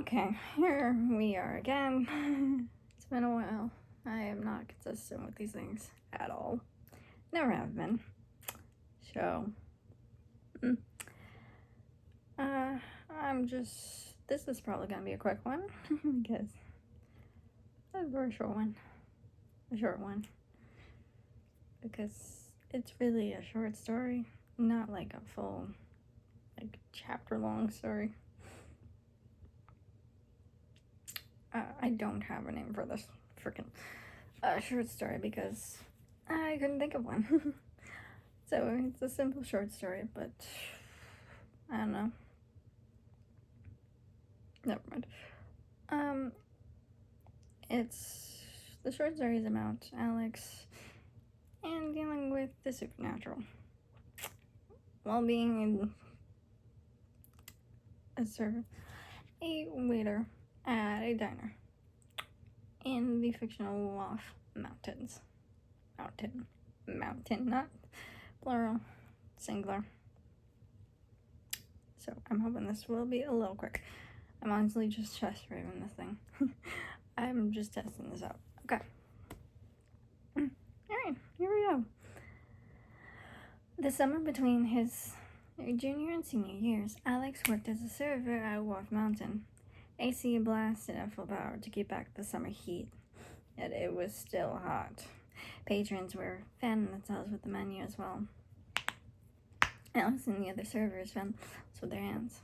Okay, here we are again. It's been a while. I am not consistent with these things at all. Never have been. So, mm, uh, I'm just. This is probably gonna be a quick one because it's a very short one. A short one. Because it's really a short story, not like a full, like, chapter long story. I don't have a name for this freaking short story because I couldn't think of one. So it's a simple short story, but I don't know. Never mind. It's the short story is about Alex and dealing with the supernatural while being a servant, a waiter at a diner in the fictional Loft Mountains. Mountain, not plural, singular. So I'm hoping this will be a little quick. I'm honestly just chest raving this thing. I'm just testing this out. Okay. Alright, here we go. The summer between his junior and senior years, Alex worked as a server at Wharf Mountain. AC blasted at full power to keep back the summer heat, yet it was still hot. Patrons were fanning themselves with the menu as well. Alex and the other servers found with their hands.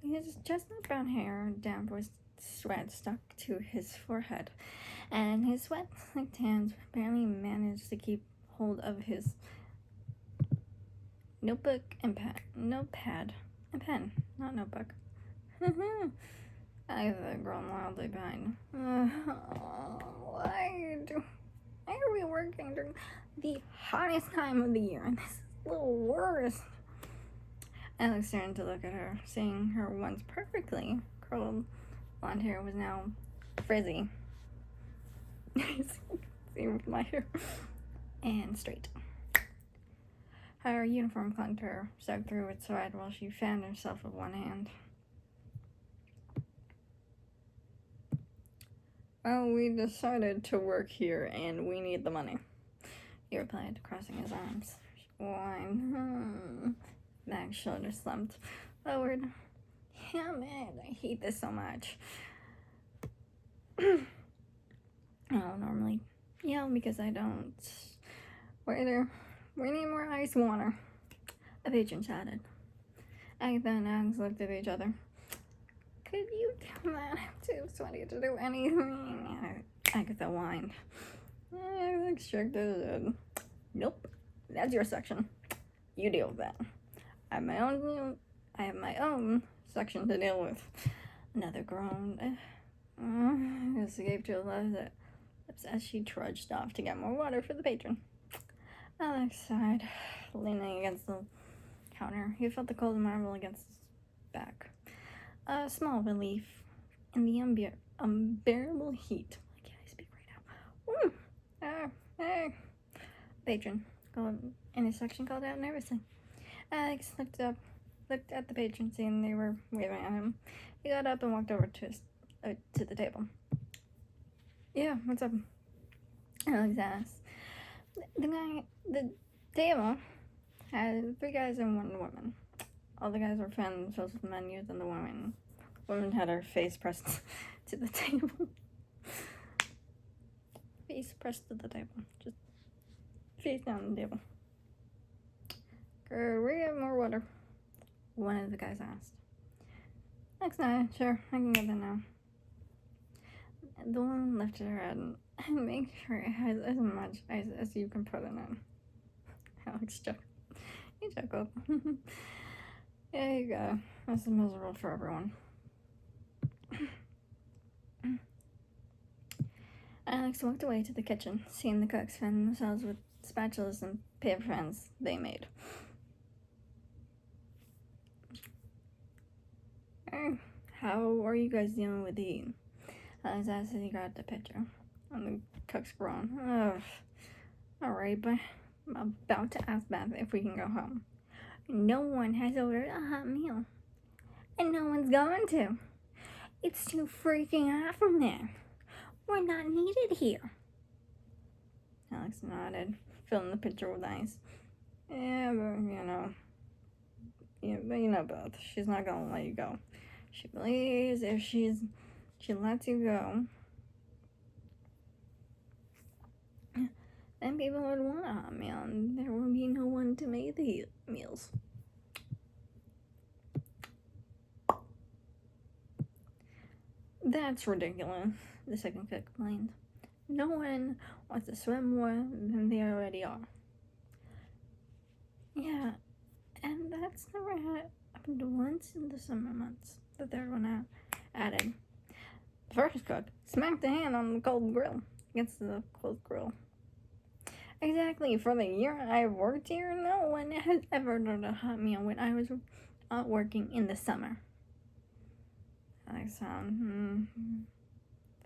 His chestnut brown hair and damp with sweat stuck to his forehead, and his sweat-slicked hands barely managed to keep hold of his notebook and notepad and pen, not notebook. I've grown wildly behind. Why are we working during the hottest time of the year? And this is the worst. Alex turned to look at her, seeing her once perfectly curled blonde hair was now frizzy. See my hair. And straight. Her uniform clung to her, soaked through its sweat while she fanned herself with one hand. Well, we decided to work here and we need the money, he replied, crossing his arms. Wine. Mac's shoulders slumped forward. Damn it, I hate this so much. I don't normally yell because I don't. Waiter, we need more ice water. A patron shouted. Agatha and Alex looked at each other. Could you do that? I'm too sweaty to do anything. Agatha whined. Alex shook his head. Nope, that's your section. You deal with that. I have my own section to deal with. Another groan. Escaped to lips as she trudged off to get more water for the patron. Alex sighed, leaning against the counter. He felt the cold marble against his back. A small relief in the unbearable heat. I can't speak right now. Hey. Patron in his section called out nervously. Alex looked at the patron, seeing they were waving at him. He got up and walked over to the table. Yeah, what's up? Alex asked. The table had 3 guys and 1 woman. All the guys were fanning themselves with menus, and the woman had her face pressed to the table. Face pressed to the table. Just face down on the table. Could we get more water? One of the guys asked. Next night, sure, I can get that now. The woman lifted her head and make sure it has as much ice as you can put in it. Alex chuckled. He chuckled. Yeah, you go. This is miserable for everyone. Alex walked away to the kitchen, seeing the cooks fan themselves with spatulas and paper fans they made. How are you guys dealing with the heat? Alex asked as he grabbed the pitcher. And the cooks groaned. Ugh. Alright, but I'm about to ask Beth if we can go home. No one has ordered a hot meal. and no one's going to. It's too freaking hot from there. We're not needed here. Alex nodded, filling the pitcher with ice. Yeah, but you know Beth. She's not gonna let you go. She believes if she lets you go, then people would want a hot meal, and there would be no one to make the meals. That's ridiculous, the second cook complained. No one wants to swim more than they already are. Yeah, and that's never happened once in the summer months, the third one added. The first cook smacked a hand on the cold grill against the closed grill. Exactly, for the year I've worked here, no one has ever done a hot meal when I was working in the summer. I filling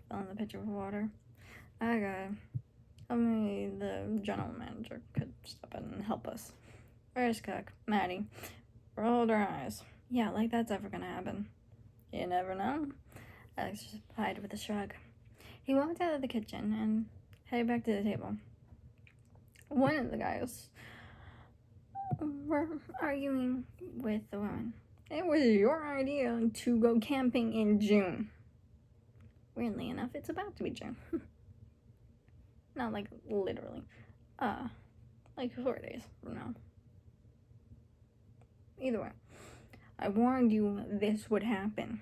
the pitcher with water. Maybe the general manager could step in and help us. First cook, Maddie, rolled her eyes. Yeah, like that's ever gonna happen. You never know. Alex replied with a shrug. He walked out of the kitchen and headed back to the table. One of the guys were arguing with the woman. It was your idea to go camping in June. Weirdly enough, it's about to be June. Not like literally. Like 4 days from now. Either way, I warned you this would happen.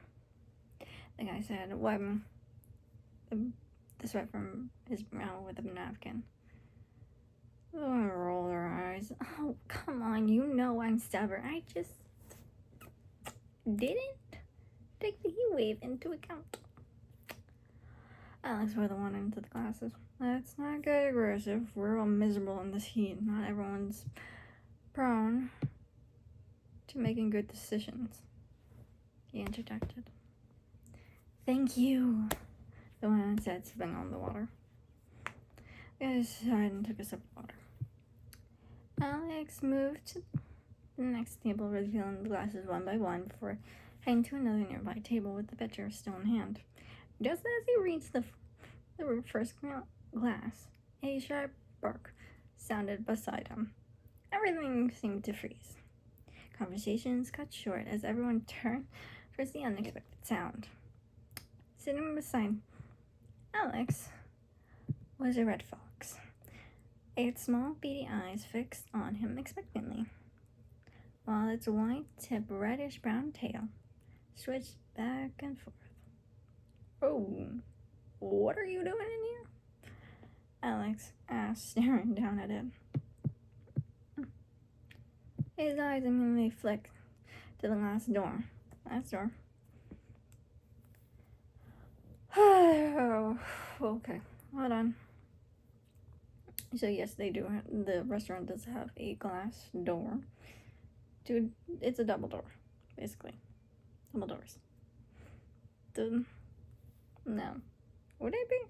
The guy said, wiping the sweat from his brow with a napkin. Oh, roll her eyes. Oh, come on, you know I'm stubborn. I just didn't take the heat wave into account. Alex poured the water into the glasses. Let's not get aggressive. We're all miserable in this heat. Not everyone's prone to making good decisions, he interjected. Thank you, the woman said, spitting on the water. The guy sighed and took a sip of water. Alex moved to the next table, refilling the glasses one by one before heading to another nearby table with the pitcher still in hand. Just as he reached the first glass, a sharp bark sounded beside him. Everything seemed to freeze. Conversations cut short as everyone turned towards the unexpected sound. Sitting beside Alex was a red fox, its small beady eyes fixed on him expectantly, while its white-tipped reddish-brown tail switched back and forth. Oh, what are you doing in here? Alex asked, staring down at it. His eyes immediately flicked to the last door. Oh, okay, hold on. So yes, they do. The restaurant does have a glass door. Dude, it's a double door, basically. Double doors. No. Would it be?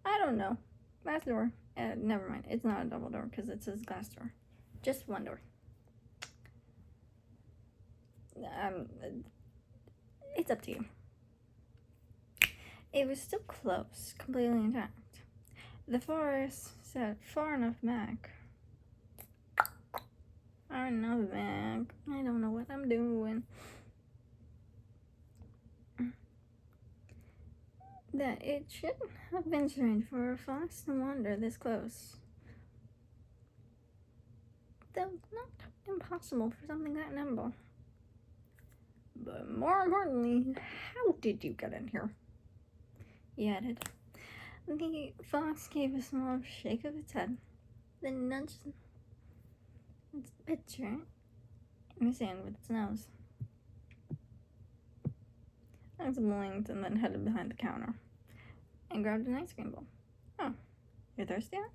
I don't know. Glass door. Never mind. It's not a double door because it says glass door. Just one door. It's up to you. It was still close, completely intact. The forest sat far enough back. I don't know what I'm doing. That it shouldn't have been strange for a fox to wander this close. Though not impossible for something that nimble. But more importantly, how did you get in here? He added. The fox gave a small shake of its head, then nudged its pitcher in the sand with its nose. Alex blinked and then headed behind the counter and grabbed an ice cream bowl. Oh, you're thirsty yet?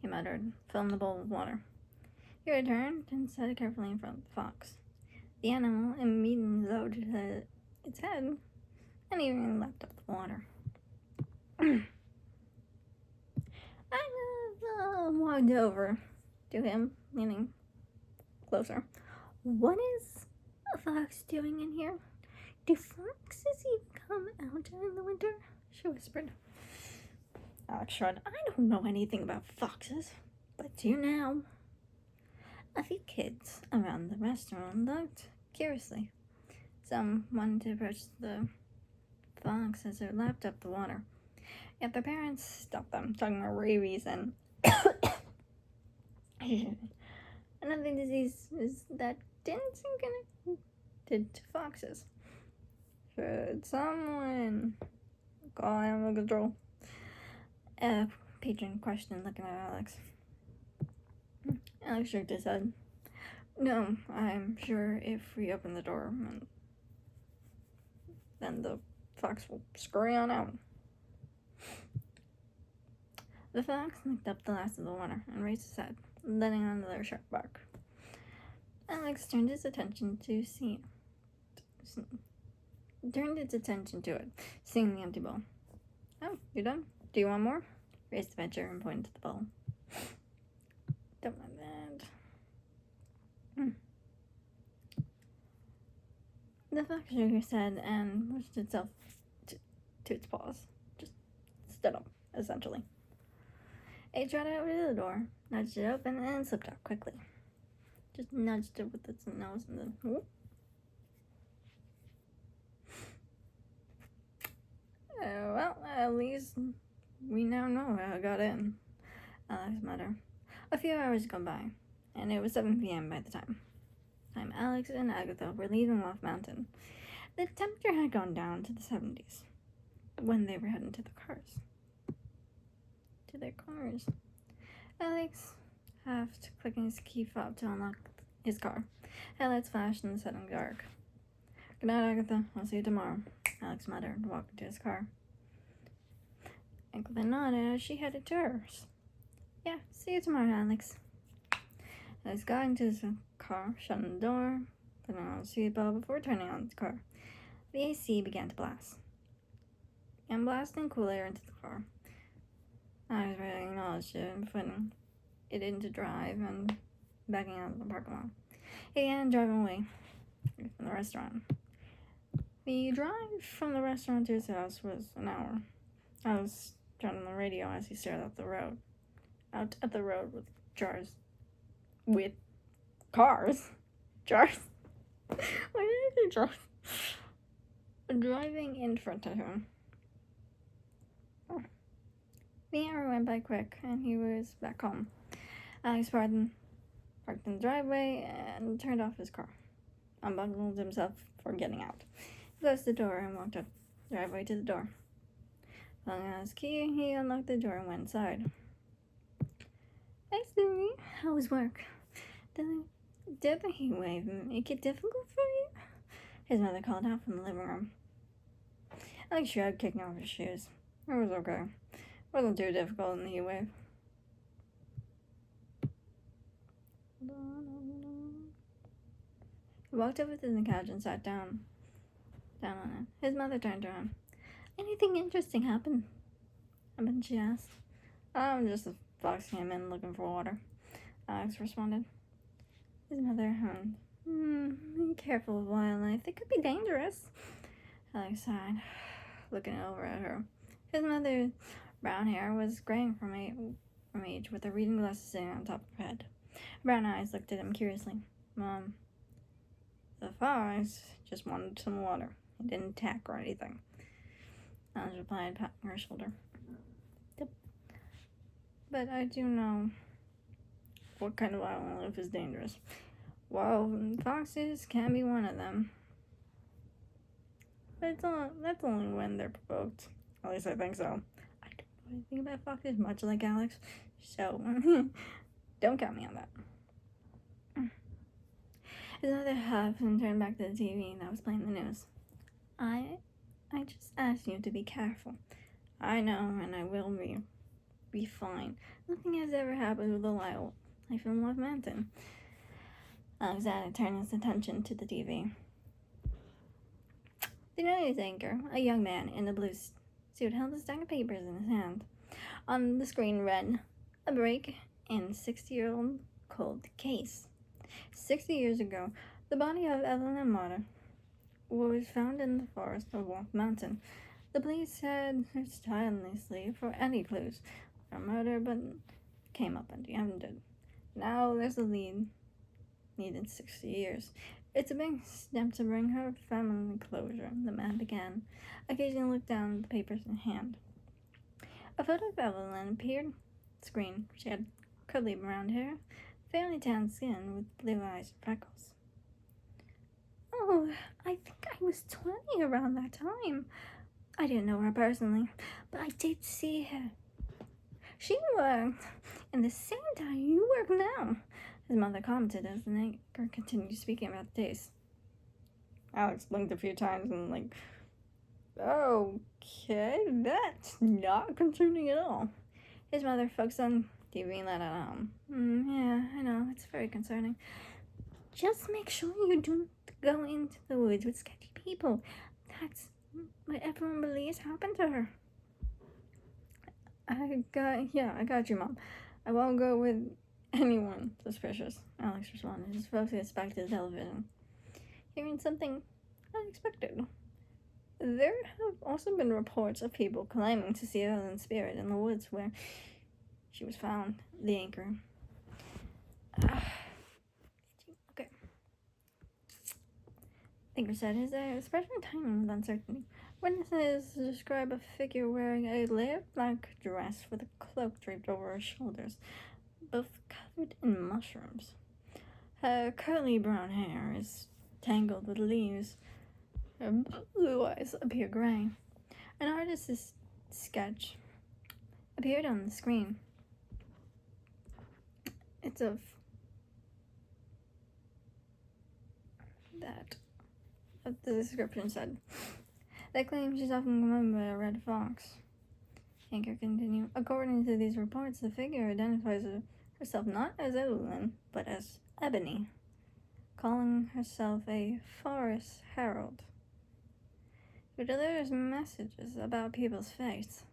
He muttered, filling the bowl with water. He returned and set it carefully in front of the fox. The animal immediately lowered its head and even lapped up the water. I walked over to him, leaning closer. What is a fox doing in here? Do foxes even come out during the winter? She whispered. Alex shrugged. I don't know anything about foxes, but do now. A few kids around the restaurant looked curiously. Some wanted to approach the fox as it lapped up the water. Yet their parents stopped them, talking about rabies and another disease that didn't seem connected to foxes. Should someone call animal control? A patron questioned, looking at Alex. Alex shook his head. No, I'm sure if we open the door, then the fox will scurry on out. The fox licked up the last of the water and raised his head, letting out another sharp bark. Alex turned its attention to it, seeing the empty bowl. Oh, you're done? Do you want more? Raised the pitcher and pointed to the bowl. Don't mind that. The fox shook his head and pushed itself to its paws. Just stood up, essentially. It trotted over to the door, nudged it open, and slipped out quickly. Just nudged it with its nose and then whoop. Well, at least we now know how it got in, Alex muttered. A few hours gone by, and it was 7 p.m. by the time Alex and Agatha were leaving Wolf Mountain. The temperature had gone down to the 70s when they were heading to their cars. Alex halved, clicking his key fob to unlock his car. Headlights flashed in the sudden dark. Good night, Agatha. I'll see you tomorrow, Alex muttered, walking to his car. Agatha nodded as she headed to hers. Yeah, see you tomorrow, Alex. Alex got into his car, shutting the door, putting on a seatbelt before turning on the car. The AC began to blast. And blasting cool air into the car. Alex really acknowledged it and putting it into drive and backing out of the parking lot. He began driving away from the restaurant. The drive from the restaurant to his house was an hour. Alex turned on the radio as he stared out at the road with cars. Jars. Why did I say jars? Driving in front of him. The hour went by quick, and he was back home. Alex parked in the driveway and turned off his car. Unbuckled himself for getting out. He closed the door and walked up the driveway to the door. Pulling out his key, he unlocked the door and went inside. Hey, Siri, how was work? Did the heat wave make it difficult for you? His mother called out from the living room. Alex shrugged, kicking off his shoes. It was okay. Wasn't too difficult in the heat wave. He walked over to the couch and sat down on it. His mother turned to him. Anything interesting happened? She asked. Just a fox came in looking for water, Alex responded. His mother hummed. Be careful of wildlife. They could be dangerous. Alex sighed, looking over at her. His mother's brown hair was graying from age, with her reading glasses sitting on top of her head. Brown eyes looked at him curiously. Mom, the fox just wanted some water. He didn't attack or anything. Alex replied, patting her shoulder. Yep. But I do know what kind of wildlife is dangerous. Wild foxes can be one of them. But that's only when they're provoked. At least I think so. I don't know anything about foxes, much like Alex. So, don't count me on that. His mother huffed and turned back to the TV that was playing the news. I just asked you to be careful. I know, and I will be fine. Nothing has ever happened with the wildlife in Wolf Mountain. Alexander turned his attention to the TV. The news anchor, a young man in a blue suit, held a stack of papers in his hand. On the screen read, a break in 60-year-old cold case. 60 years ago, the body of Evelyn Amata was found in the forest of Wolf Mountain. The police had searched tirelessly for any clues for murder, but came up empty-handed. Now there's a lead. Needed 60 years. It's a big step to bring her family closure, the man began, occasionally looked down at the papers in hand. A photo of Evelyn appeared on the screen. She had curly brown hair, fairly tan skin with blue eyes and freckles. Oh, I think I was 20 around that time. I didn't know her personally, but I did see her. She worked in the same town you work now, his mother commented as the anchor continued speaking about the case. Alex blinked a few times and okay, that's not concerning at all. His mother focused on TV and let it out. Yeah, I know, it's very concerning. Just make sure you don't go into the woods with sketchy people. That's what everyone believes happened to her. I got you, Mom. I won't go with anyone suspicious, Alex responded, his focus back to the television. Hearing something unexpected. There have also been reports of people claiming to see Evelyn's spirit in the woods where she was found, the anchor. Okay. Anchor said his expression tightened with uncertainty. Witnesses describe a figure wearing a layered black dress with a cloak draped over her shoulders, both covered in mushrooms. Her curly brown hair is tangled with leaves. Her blue eyes appear gray. An artist's sketch appeared on the screen. It's of the description said. They claim she's often remembered by a red fox. Anchor continued. According to these reports, the figure identifies herself not as Evelyn, but as Ebony, calling herself a forest herald, who delivers messages about people's fates.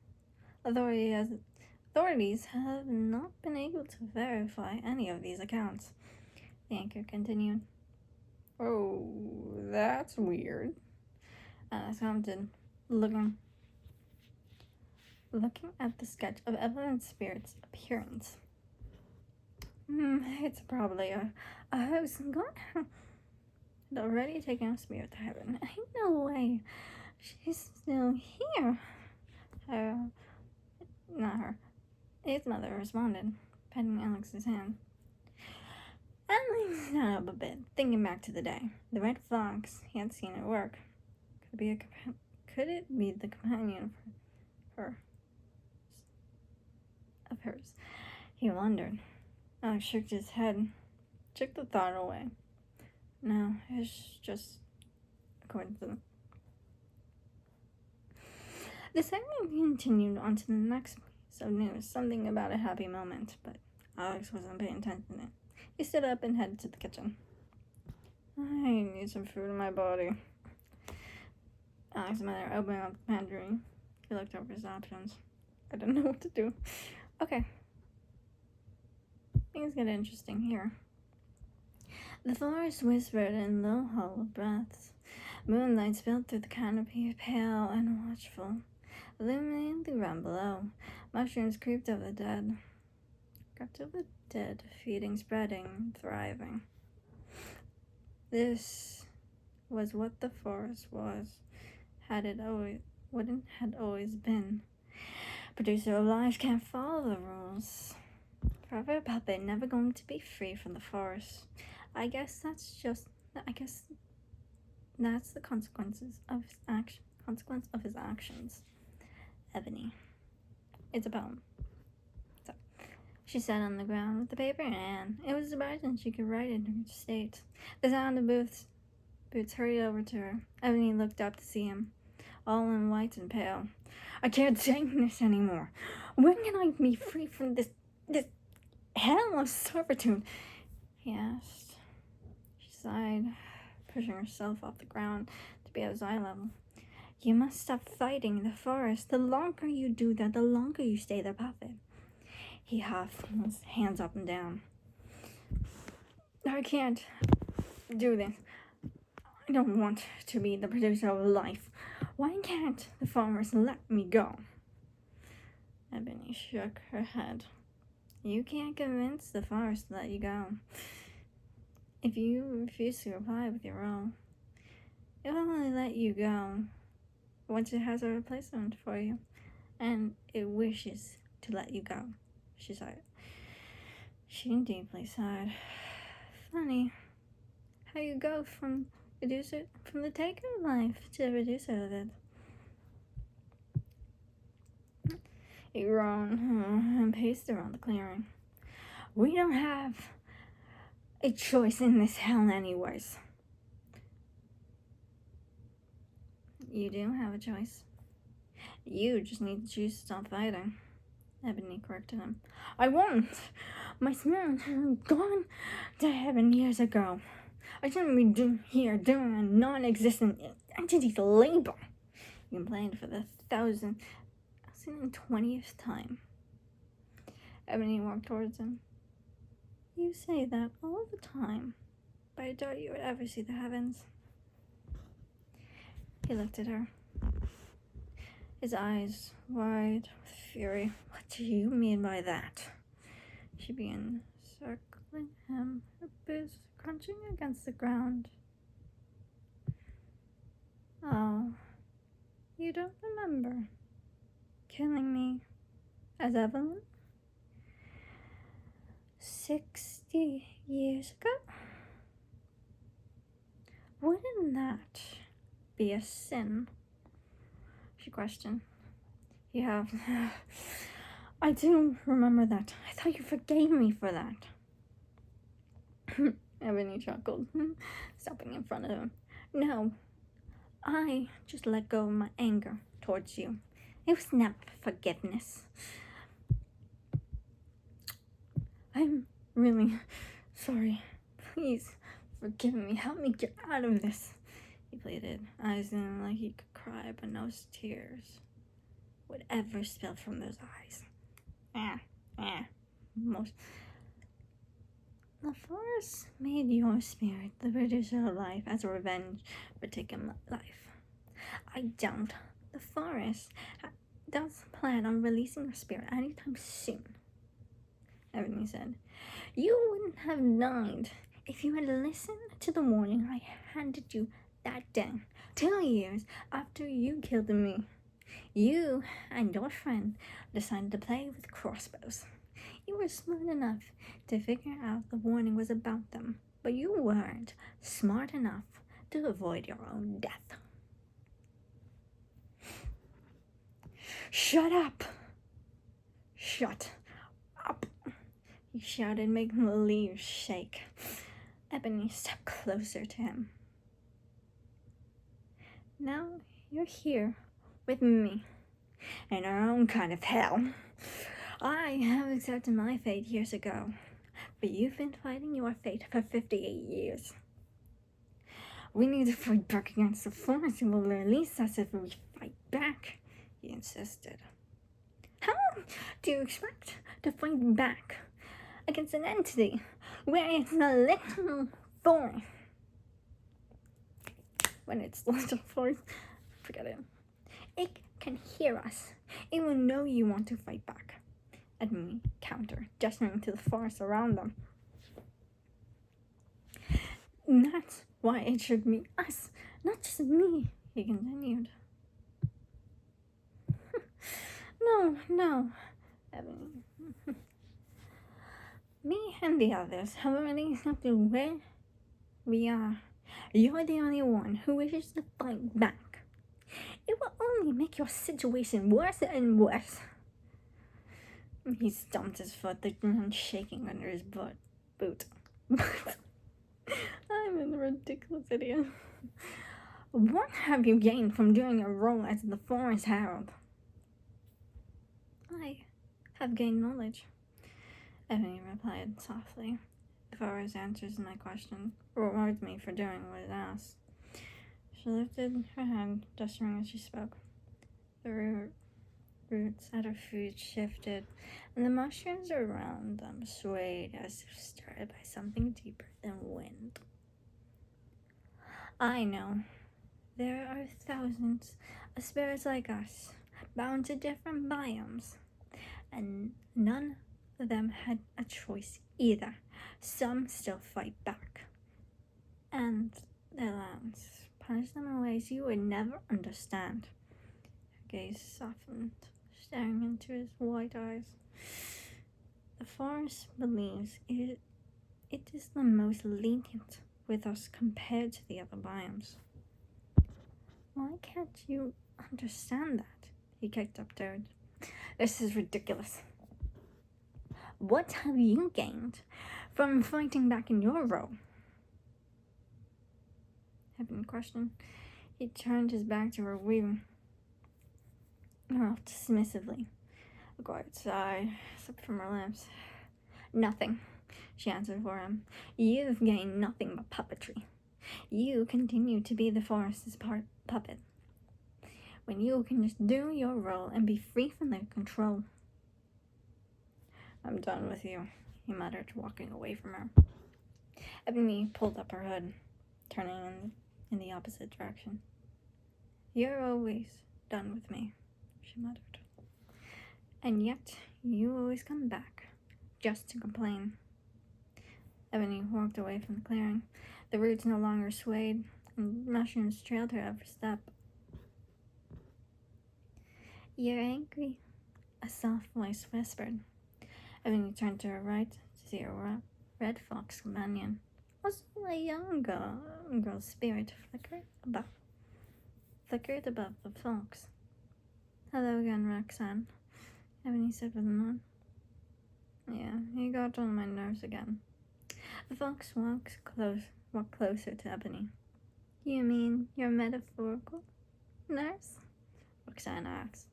Authorities have not been able to verify any of these accounts. The anchor continued. Oh, that's weird. Alex commented, looking at the sketch of Evelyn's spirit's appearance. It's probably a hoax. God had already taken a spirit to heaven. Ain't no way she's still here. Not her. His mother responded, patting Alex's hand. Alex sat up a bit, thinking back to the day. The red fox he had seen at work. Could it be the companion of hers? He wondered. Alex shook his head, shook the thought away. No, it's just a coincidence. The segment continued on to the next piece of news, something about a happy moment, but Alex wasn't paying attention to it. He stood up and headed to the kitchen. I need some food in my body. Alex's mother opened up the pantry. He looked over his options. I didn't know what to do. Okay. Things get interesting here. The forest whispered in low, hollow breaths. Moonlight spilled through the canopy, pale and watchful, illuminating the ground below. Mushrooms crept over the dead, feeding, spreading, thriving. This was what the forest was, had always been. Producer of life can't follow the rules. Forever puppet, never going to be free from the forest. I guess that's the consequence of his actions. Ebony. It's a poem. So, she sat on the ground with the paper in her hand. It was surprising she could write in her state. The sound of Boots hurried over to her. Ebony looked up to see him, all in white and pale. I can't take this anymore. When can I be free from this hell of servitude? He asked. She sighed, pushing herself off the ground to be at his eye level. You must stop fighting the forest. The longer you do that, the longer you stay the puppet. He huffed, his hands up and down. I can't do this. I don't want to be the producer of life. Why can't the forest let me go? Ebony shook her head. You can't convince the forest to let you go. If you refuse to comply with your role, it will only let you go once it has a replacement for you, and it wishes to let you go, she sighed. She deeply sighed. Funny how you go from the taker of life to the reducer of it. He groaned and paced around the clearing. We don't have a choice in this hell anyways. You do have a choice. You just need to choose to stop fighting. Ebony corrected him. I won't! My spirit gone to heaven years ago. I shouldn't be here doing a non-existent entity's labor. He complained for the 1,020th time. Ebony walked towards him. You say that all the time, but I doubt you would ever see the heavens. He looked at her, his eyes wide with fury. What do you mean by that? She began circling him, her boots crunching against the ground. Oh, you don't remember killing me as Evelyn? 60 years ago? Wouldn't that be a sin? She questioned. You have. I do remember that. I thought you forgave me for that. Ebony chuckled, stopping in front of him. No, I just let go of my anger towards you. It was never forgiveness. I'm really sorry. Please forgive me. Help me get out of this. He pleaded, eyes in him like he could cry, but no tears would ever spill from those eyes. Most. The forest made your spirit the producer of life as a revenge for taking life. I don't. The forest doesn't plan on releasing your spirit anytime soon. Ebony said, you wouldn't have died if you had listened to the warning I handed you that day, 2 years after you killed me. You and your friend decided to play with crossbows. You were smart enough to figure out the warning was about them, but you weren't smart enough to avoid your own death. Shut up! Shut up! He shouted, making the leaves shake. Ebony stepped closer to him. Now you're here with me in our own kind of hell. I have accepted my fate years ago, but you've been fighting your fate for 58 years. We need to fight back against the force who will release us if we fight back, he insisted. How do you expect to fight back against an entity where it's a little force? When it's little force, forget it. It can hear us. It will know you want to fight back. Edmund countered, gesturing to the forest around them. That's why it should be us, not just me, he continued. No, Ebony. Me and the others have already accepted where we are. You're the only one who wishes to fight back. It will only make your situation worse and worse. He stomped his foot, the ground shaking under his boot. I'm a ridiculous idiot. What have you gained from doing a role as the Forest Herald? I have gained knowledge, Ebony replied softly. The forest answers my question rewards me for doing what it asks. She lifted her hand, gesturing as she spoke. The roots at her feet shifted, and the mushrooms around them swayed as if stirred by something deeper than wind. I know there are thousands of spirits like us, bound to different biomes, and none of them had a choice either. Some still fight back, and their lands punish them in ways you would never understand. Her gaze softened, staring into his white eyes. The forest believes it is the most lenient with us compared to the other biomes. Why can't you understand that? He kicked up dirt. This is ridiculous. What have you gained from fighting back in your role? Having a question, he turned his back to her, weaving her off dismissively. A quiet sigh slipped from her lips. Nothing, she answered for him. You've gained nothing but puppetry. You continue to be the forest's puppet, when you can just do your role and be free from their control. I'm done with you, he muttered, walking away from her. Ebony pulled up her hood, turning in the opposite direction. You're always done with me, she muttered. And yet, you always come back, just to complain. Ebony walked away from the clearing. The roots no longer swayed, and mushrooms trailed her every step. You're angry, a soft voice whispered. Ebony turned to her right to see a red fox companion. Also a young girl's spirit flickered above the fox. Hello again, Roxanne, Ebony said with a nod. Yeah, he got on my nerves again. The fox walked closer to Ebony. You mean your metaphorical nurse? Roxanne asked.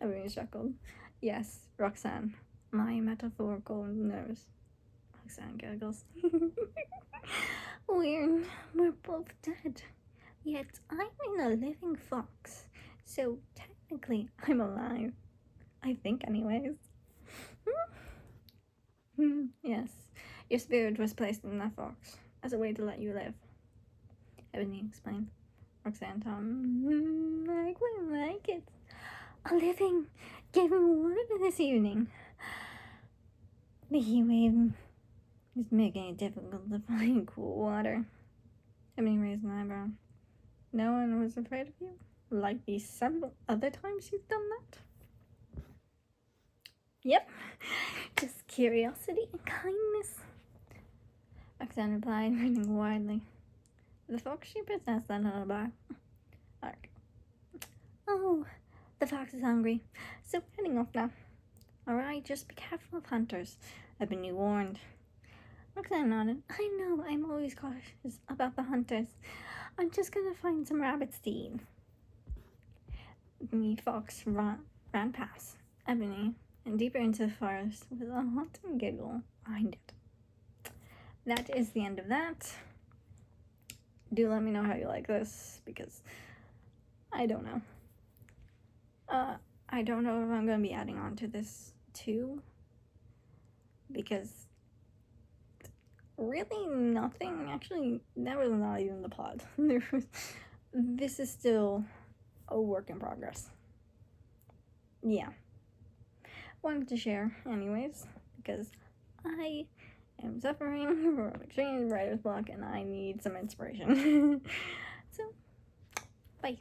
Ebony chuckled. Yes, Roxanne, my metaphorical nurse. Roxanne giggles. We're both dead. Yet I'm in a living fox, so technically I'm alive. I think, anyways. Yes, your spirit was placed in that fox as a way to let you live, Ebony explained. Roxanne Tom, I quite like it. A living giving water this evening. The heat wave is making it difficult to find cool water. Ebony raised an eyebrow. No one was afraid of you? Like these several other times you've done that? Yep, just curiosity and kindness, Roxanne replied, grinning widely. The fox she possessed that lullaby. Ark. Oh, the fox is hungry, so we're heading off now. Alright, just be careful of hunters. I've been warned. Roxanne nodded. I know, I'm always cautious about the hunters. I'm just gonna find some rabbits to eat. The fox ran past Ebony and deeper into the forest with a haunting giggle behind it. That is the end of that. Do let me know how you like this, because I don't know. I don't know if I'm going to be adding on to this too, because really nothing, actually, that was not even the plot. This is still a work in progress. Yeah. Wanted to share anyways, because I am suffering from extreme writer's block and I need some inspiration. So, bye.